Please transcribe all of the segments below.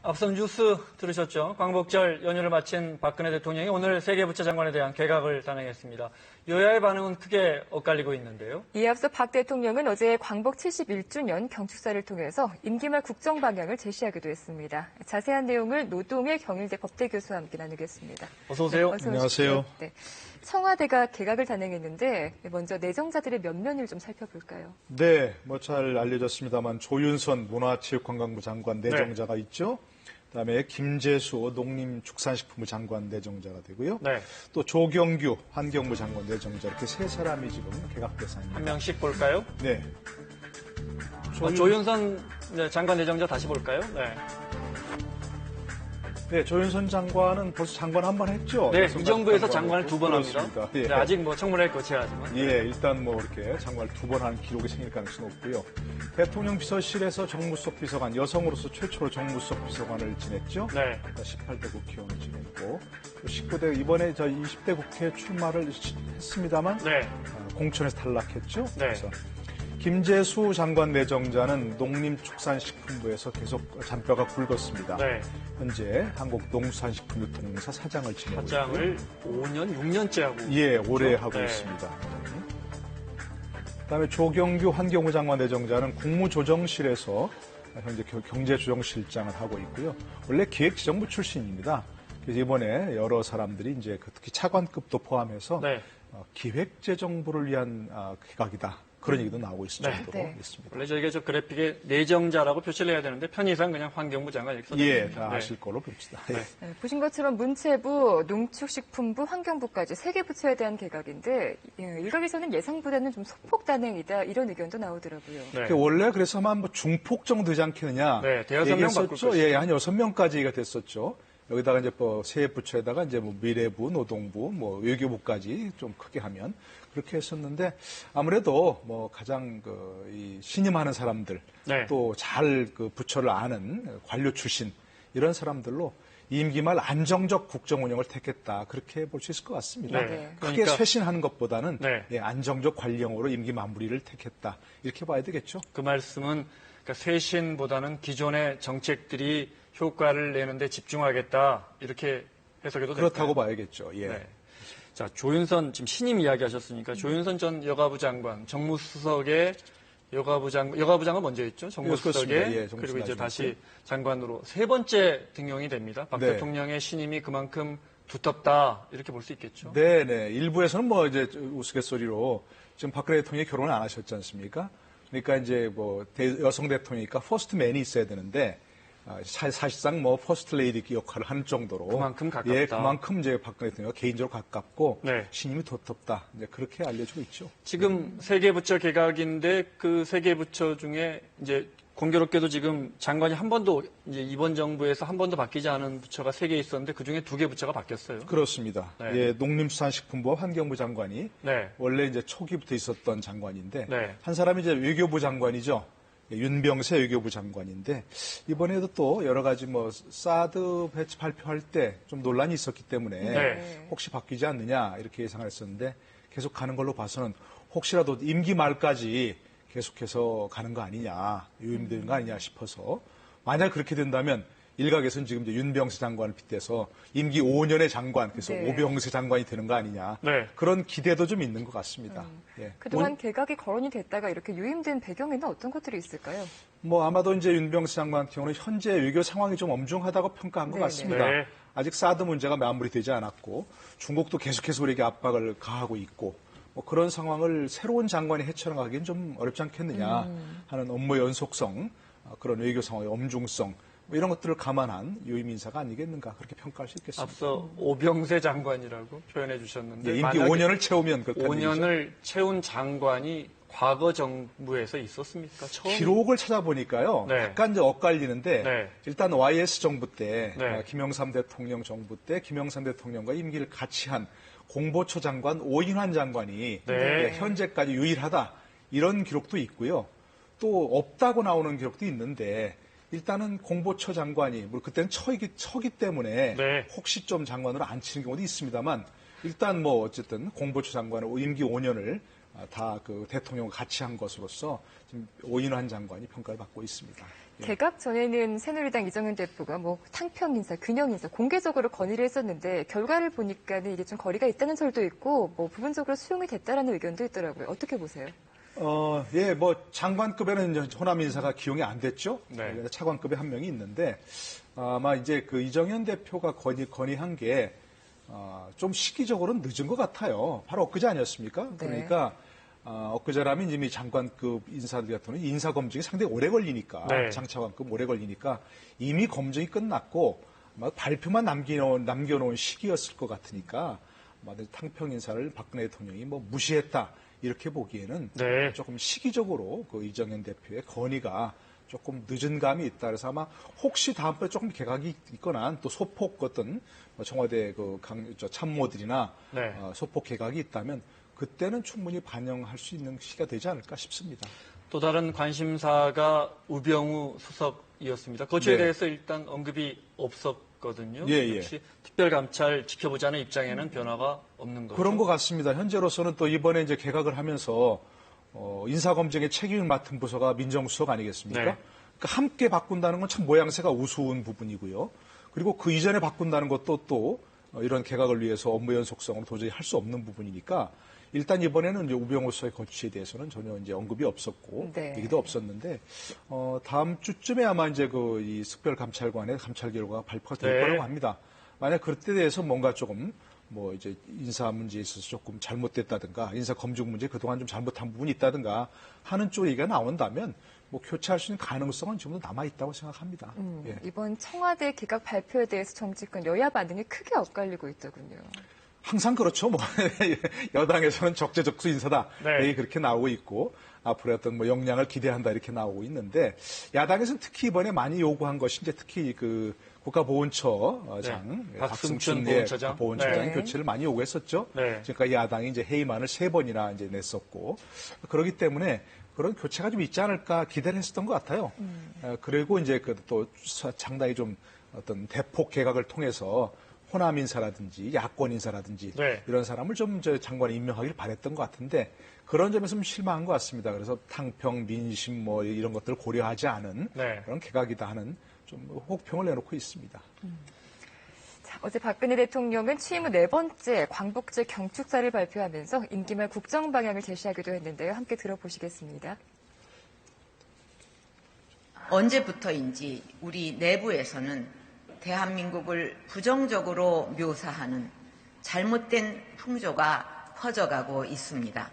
앞선 뉴스 들으셨죠? 광복절 연휴를 마친 박근혜 대통령이 오늘 세계부처 장관에 대한 개각을 단행했습니다. 여야의 반응은 크게 엇갈리고 있는데요. 이에 앞서 박 대통령은 어제 광복 71주년 경축사를 통해서 임기 말 국정 방향을 제시하기도 했습니다. 자세한 내용을 노동의 경일대 법대 교수와 함께 나누겠습니다. 어서 오세요. 네, 어서 안녕하세요. 네. 청와대가 개각을 단행했는데 먼저 내정자들의 면면을 좀 살펴볼까요? 네, 잘 알려졌습니다만 조윤선 문화체육관광부 장관 내정자가 있죠. 그다음에 김재수 농림축산식품부 장관 내정자가 되고요. 네. 또 조경규 환경부 장관 내정자 이렇게 세 사람이 지금 개각 대상입니다. 한 명씩 볼까요? 네. 조윤선 장관 내정자 다시 볼까요? 네. 네, 조윤선 장관은 벌써 장관 한 번 했죠. 네, 이 정부에서 장관을 두 번 합니다. 예. 네, 아직 청문회 거쳐야지만. 예, 일단 이렇게 장관을 두 번 하는 기록이 생길 가능성이 높고요. 대통령 비서실에서 정무수석 비서관, 여성으로서 최초로 정무수석 비서관을 지냈죠. 네. 18대 국회의원을 지냈고, 19대, 이번에 20대 국회 출마를 했습니다만, 네. 공천에서 탈락했죠. 네. 그래서 김재수 장관 내정자는 농림축산식품부에서 계속 잔뼈가 굵었습니다. 네. 현재 한국농수산식품유통공사 사장을 지내고 있고요. 사장을 5년, 6년째 하고 예, 오래 그렇죠? 하고 네. 있습니다. 그다음에 조경규 환경부 장관 내정자는 국무조정실에서 현재 경제조정실장을 하고 있고요. 원래 기획지정부 출신입니다. 그래서 이번에 여러 사람들이 이제 특히 차관급도 포함해서 네. 기획재정부를 위한 개각이다. 그런 얘기도 나오고 있을 네. 정도로 있습니다. 원래 저희가 그래픽에 내정자라고 표시를 해야 되는데 편의상 그냥 환경부 장관 이렇게 써있습니다. 예, 다 아실 걸로 봅시다. 예. 네, 보신 것처럼 문체부, 농축식품부, 환경부까지 세 개 부처에 대한 개각인데 일각에서는 예상보다는 좀 소폭 단행이다 이런 의견도 나오더라고요. 네. 원래 그래서 아마 중폭 정도 되지 않겠느냐. 네, 대여섯 명 바꿀 얘기했었죠. 예, 한 6명까지가 됐었죠. 여기다가 이제 세 부처에다가 이제 미래부, 노동부, 외교부까지 좀 크게 하면 그렇게 했었는데 아무래도 가장 이 신임하는 사람들 네. 또 잘 부처를 아는 관료 출신 이런 사람들로 임기 말 안정적 국정 운영을 택했다 그렇게 볼 수 있을 것 같습니다. 네. 크게 그러니까, 쇄신하는 것보다는 네. 예, 안정적 관령으로 임기 마무리를 택했다 이렇게 봐야 되겠죠. 그 말씀은 그러니까 쇄신보다는 기존의 정책들이 효과를 내는데 집중하겠다 이렇게 해석해도 될까요? 그렇다고 봐야겠죠. 예. 네. 자, 조윤선 지금 신임 이야기하셨으니까 조윤선 전 여가부 장관, 정무수석의 여가부 장관 먼저 있죠. 정무수석에 예, 그리고 이제 다시 장관으로 세 번째 등용이 됩니다. 박 네. 대통령의 신임이 그만큼 두텁다 이렇게 볼 수 있겠죠. 네. 일부에서는 이제 우스갯소리로 지금 박근혜 대통령이 결혼을 안 하셨지 않습니까? 그러니까 이제 여성 대통령이니까 퍼스트맨이 있어야 되는데 사실상 퍼스트 레이디 역할을 하는 정도로 그만큼 가깝다. 예, 그만큼 이제 박근혜 대통령과 개인적으로 가깝고 네. 신임이 두텁다. 이제 그렇게 알려지고 있죠. 지금 세계부처 개각인데 그 세계부처 중에 이제 공교롭게도 지금 장관이 한 번도 이제 이번 정부에서 한 번도 바뀌지 않은 부처가 3개 있었는데 그 중에 2개 부처가 바뀌었어요. 그렇습니다. 네. 예, 농림수산식품부와 환경부 장관이 네. 원래 이제 초기부터 있었던 장관인데 네. 한 사람이 이제 외교부 장관이죠. 윤병세 외교부 장관인데 이번에도 또 여러 가지 사드 배치 발표할 때 좀 논란이 있었기 때문에 네. 혹시 바뀌지 않느냐 이렇게 예상을 했었는데 계속 가는 걸로 봐서는 혹시라도 임기 말까지 계속해서 가는 거 아니냐 유임되는 거 아니냐 싶어서 만약 그렇게 된다면 일각에서는 지금 이제 윤병세 장관을 빗대서 임기 5년의 장관, 그래서 네. 오병세 장관이 되는 거 아니냐. 네. 그런 기대도 좀 있는 것 같습니다. 예. 그동안 개각이 거론이 됐다가 이렇게 유임된 배경에는 어떤 것들이 있을까요? 아마도 이제 윤병세 장관 같은 경우는 현재 외교 상황이 좀 엄중하다고 평가한 것 네네. 같습니다. 네. 아직 사드 문제가 마무리되지 않았고 중국도 계속해서 우리에게 압박을 가하고 있고 그런 상황을 새로운 장관이 헤쳐나가기는 좀 어렵지 않겠느냐 하는 업무 연속성, 그런 외교 상황의 엄중성 이런 것들을 감안한 유임 인사가 아니겠는가 그렇게 평가할 수 있겠습니다. 앞서 오병세 장관이라고 표현해 주셨는데 예, 임기 5년을 채우면 그렇다는 5년을 채운 장관이 과거 정부에서 있었습니까? 처음? 기록을 찾아보니까요. 네. 약간 이제 엇갈리는데 네. 일단 YS 정부 때 네. 김영삼 대통령 정부 때 김영삼 대통령과 임기를 같이 한 공보처 장관 오인환 장관이 네. 현재까지 유일하다 이런 기록도 있고요. 또 없다고 나오는 기록도 있는데 일단은 공보처 장관이 그때는 처기 때문에 네. 혹시 좀 장관으로 안 치는 경우도 있습니다만 일단 어쨌든 공보처 장관은 임기 5년을 다 대통령과 같이 한 것으로서 지금 오인환 장관이 평가를 받고 있습니다. 개각 전에는 새누리당 이정현 대표가 뭐 탕평 인사, 균형 인사 공개적으로 건의를 했었는데 결과를 보니까는 이게 좀 거리가 있다는 설도 있고 뭐 부분적으로 수용이 됐다라는 의견도 있더라고요. 어떻게 보세요? 예, 뭐 장관급에는 이제 호남 인사가 기용이 안 됐죠. 네. 차관급에 한 명이 있는데 아마 이제 그 이정현 대표가 건의한 게 좀 시기적으로는 늦은 것 같아요. 바로 엊그제 아니었습니까? 네. 그러니까 엊그제라면 이미 장관급 인사들 같은 경우는 인사 검증이 상당히 오래 걸리니까 네. 장차관급 오래 걸리니까 이미 검증이 끝났고 아마 발표만 남겨놓은 시기였을 것 같으니까 아마 탕평 인사를 박근혜 대통령이 뭐 무시했다. 이렇게 보기에는 네. 조금 시기적으로 그 이정현 대표의 건의가 조금 늦은 감이 있다. 그래서 아마 혹시 다음번에 조금 개각이 있거나 또 소폭 어떤 청와대 그 참모들이나 네. 소폭 개각이 있다면 그때는 충분히 반영할 수 있는 시기가 되지 않을까 싶습니다. 또 다른 관심사가 우병우 수석이었습니다. 거치에 네. 대해서 일단 언급이 없었거든요. 예, 예. 역시 특별감찰 지켜보자는 입장에는 변화가 없는 거죠. 그런 것 같습니다. 현재로서는 또 이번에 이제 개각을 하면서 인사검증의 책임을 맡은 부서가 민정수석 아니겠습니까? 네. 그러니까 함께 바꾼다는 건 참 모양새가 우스운 부분이고요. 그리고 그 이전에 바꾼다는 것도 또 이런 개각을 위해서 업무 연속성으로 도저히 할 수 없는 부분이니까 일단 이번에는 이제 우병우 수석의 거취에 대해서는 전혀 이제 언급이 없었고 네. 얘기도 없었는데 다음 주쯤에 아마 이제 그 이 특별감찰관의 감찰 결과가 발표가 될 네. 거라고 합니다. 만약 그때 대해서 뭔가 조금 뭐 이제 인사 문제에 있어서 조금 잘못됐다든가 인사 검증 문제 그동안 좀 잘못한 부분이 있다든가 하는 쪽 얘기가 나온다면 뭐 교체할 수 있는 가능성은 지금도 남아 있다고 생각합니다. 예. 이번 청와대 개각 발표에 대해서 정치권 여야 반응이 크게 엇갈리고 있더군요. 항상 그렇죠. 뭐 여당에서는 적재적소 인사다 네. 얘기 그렇게 나오고 있고 앞으로 어떤 뭐 역량을 기대한다 이렇게 나오고 있는데 야당에서는 특히 이번에 많이 요구한 것이 이제 특히 그 국가보훈처장 네. 박승춘 보훈처장. 보훈처장의 네. 교체를 많이 요구했었죠. 네. 그러니까 야당이 이제 회의만을 3번이나 이제 냈었고 그렇기 때문에 그런 교체가 좀 있지 않을까 기대를 했었던 것 같아요. 그리고 이제 그 또 상당히 좀 어떤 대폭 개각을 통해서 호남 인사라든지 야권 인사라든지 네. 이런 사람을 좀 장관에 임명하기를 바랬던 것 같은데 그런 점에서 좀 실망한 것 같습니다. 그래서 탕평, 민심 뭐 이런 것들을 고려하지 않은 네. 그런 개각이다 하는 좀 혹평을 내놓고 있습니다. 자, 어제 박근혜 대통령은 취임 후 4번째 광복절 경축사를 발표하면서 임기 말 국정 방향을 제시하기도 했는데요. 함께 들어보시겠습니다. 언제부터인지 우리 내부에서는 대한민국을 부정적으로 묘사하는 잘못된 풍조가 퍼져가고 있습니다.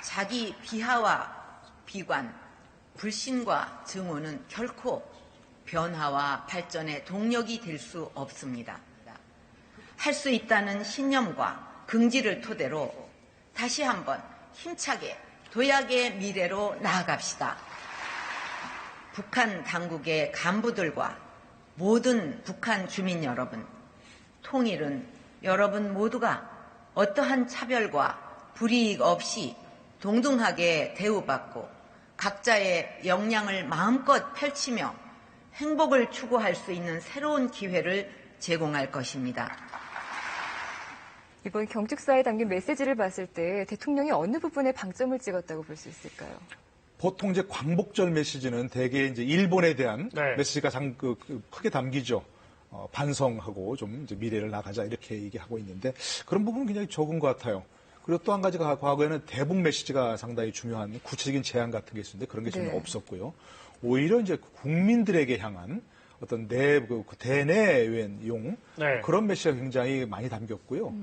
자기 비하와 비관, 불신과 증오는 결코 변화와 발전의 동력이 될 수 없습니다. 할 수 있다는 신념과 긍지를 토대로 다시 한번 힘차게 도약의 미래로 나아갑시다. 북한 당국의 간부들과 모든 북한 주민 여러분, 통일은 여러분 모두가 어떠한 차별과 불이익 없이 동등하게 대우받고 각자의 역량을 마음껏 펼치며 행복을 추구할 수 있는 새로운 기회를 제공할 것입니다. 이번 경축사에 담긴 메시지를 봤을 때 대통령이 어느 부분에 방점을 찍었다고 볼 수 있을까요? 보통 이제 광복절 메시지는 대개 이제 일본에 대한 네. 메시지가 크게 담기죠. 반성하고 좀 이제 미래를 나가자 이렇게 얘기하고 있는데 그런 부분은 굉장히 적은 것 같아요. 그리고 또 한 가지가 과거에는 대북 메시지가 상당히 중요한 구체적인 제안 같은 게 있었는데 그런 게 전혀 네. 없었고요. 오히려 이제 국민들에게 향한 어떤 대내용 네. 그런 메시지가 굉장히 많이 담겼고요.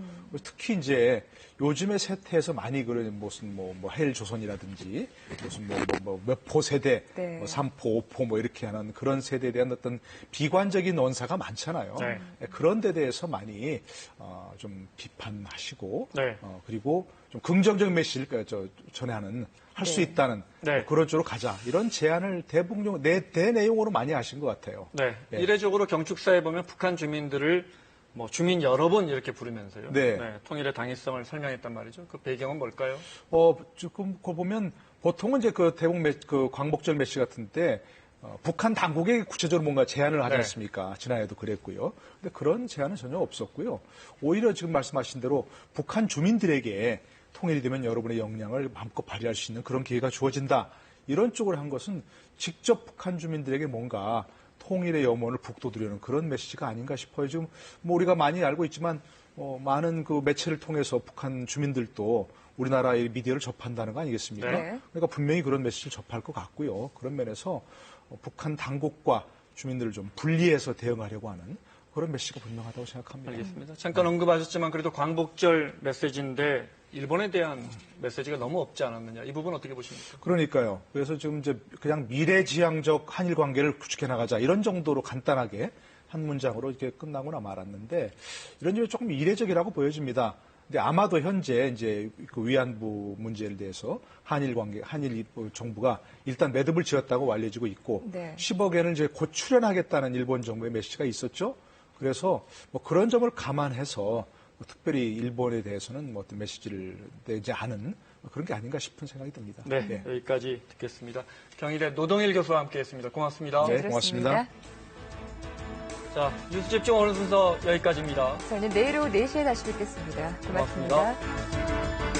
특히 이제 요즘의 세태에서 많이 그런 무슨 뭐 헬조선이라든지 무슨 몇포 세대, 네. 3포, 5포 뭐 이렇게 하는 그런 세대에 대한 어떤 비관적인 언사가 많잖아요. 네. 그런 데 대해서 많이 좀 비판하시고 네. 그리고 좀 긍정적인 메시지를 전하는 할 수 네. 있다는 네. 그런 쪽으로 가자 이런 제안을 대내용으로 많이 하신 것 같아요. 네. 예. 이례적으로 경축사에 보면 북한 주민들을 뭐 주민 여러분 이렇게 부르면서요. 네. 통일의 당위성을 설명했단 말이죠. 그 배경은 뭘까요? 지금 그거 보면 보통은 이제 그 광복절 메시지 같은 때 북한 당국에 구체적으로 뭔가 제안을 하지 네. 않습니까? 지난해도 그랬고요. 근데 그런 제안은 전혀 없었고요. 오히려 지금 말씀하신 대로 북한 주민들에게 통일이 되면 여러분의 역량을 마음껏 발휘할 수 있는 그런 기회가 주어진다. 이런 쪽으로 한 것은 직접 북한 주민들에게 뭔가 통일의 염원을 북돋으려는 그런 메시지가 아닌가 싶어요. 지금 뭐 우리가 많이 알고 있지만 많은 그 매체를 통해서 북한 주민들도 우리나라의 미디어를 접한다는 거 아니겠습니까? 네. 그러니까 분명히 그런 메시지를 접할 것 같고요. 그런 면에서 북한 당국과 주민들을 좀 분리해서 대응하려고 하는 그런 메시지가 분명하다고 생각합니다. 알겠습니다. 잠깐 언급하셨지만 그래도 광복절 메시지인데 일본에 대한 메시지가 너무 없지 않았느냐. 이 부분 어떻게 보십니까? 그러니까요. 그래서 지금 이제 그냥 미래지향적 한일 관계를 구축해 나가자 이런 정도로 간단하게 한 문장으로 이렇게 끝나거나 말았는데 이런 점이 조금 이례적이라고 보여집니다. 근데 아마도 현재 이제 그 위안부 문제에 대해서 한일 정부가 일단 매듭을 지었다고 알려지고 있고 네. 10억 엔을 이제 곧 출연하겠다는 일본 정부의 메시지가 있었죠. 그래서 뭐 그런 점을 감안해서 특별히 일본에 대해서는 뭐 어떤 메시지를 내지 않은 그런 게 아닌가 싶은 생각이 듭니다. 네, 여기까지 듣겠습니다. 경희대 노동일 교수와 함께했습니다. 고맙습니다. 네, 고맙습니다. 자, 뉴스 집중 오늘 순서 여기까지입니다. 저는 내일 오후 4시에 다시 뵙겠습니다. 고맙습니다. 고맙습니다.